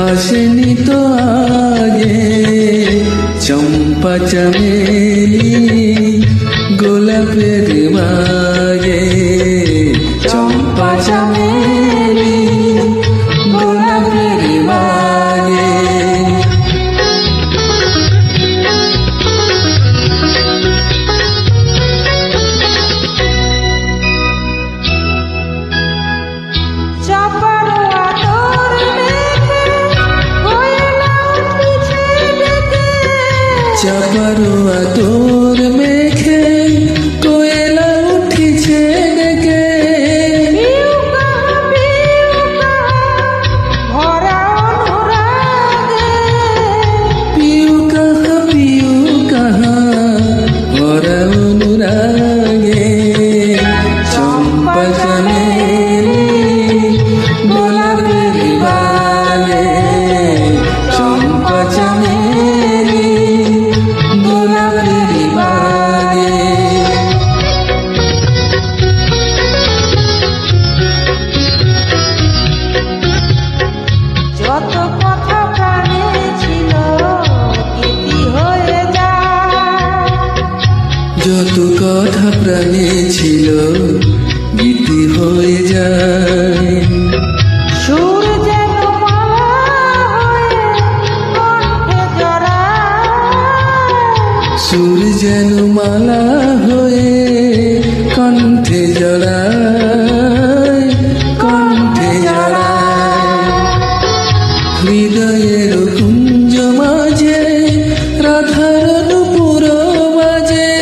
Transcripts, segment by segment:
আসেনি তো আগে চম্পা চমেলি গোলাপের বাগে চম্পা চমেলি গোলাপের বাগে চাপারো আতর মেখে কোয়েলা উঠিছে ডেকে পিউ কাহা ভরা অনুরাগে চম্পা চমেলি গোলাপের বাগে চম্পা চমেলি গোলাপের বাগে যত কথা প্রাণে ছিল গীতি হয়ে যায়, যত কথা প্রাণে ছিল গীতি হয়ে যায় সুর যেন মালা হয়ে কণ্ঠে জড়ায়, সুর যেন মালা হয়ে কণ্ঠে জড়ায় কণ্ঠে জড়ায় হৃদয়ের কুঞ্জ মাঝে রাধার নুপুর বাজে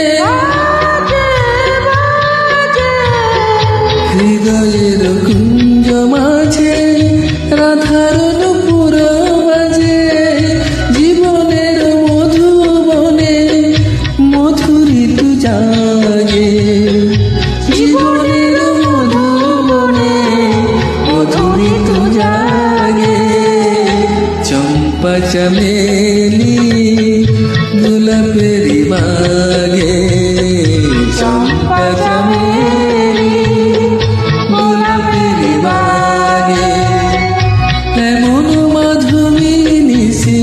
হৃদয়ের কুঞ্জ মাঝে রাধার নুপুর বাজে জীবনের মধুবনে মধুরিতু জাগে জীবনের মধুবনে মধুরিতু জাগে চম্পা চমেলি গোলাপের বাগে চম্পা চমেলি গোলাপের বাগে এমন মাধবী নিশি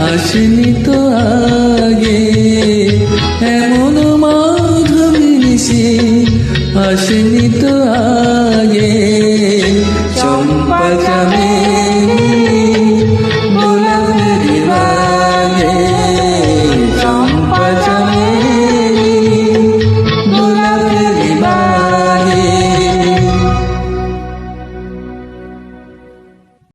আসেনি তো আগে এমন মাধবী নিশি আসেনি তো আগে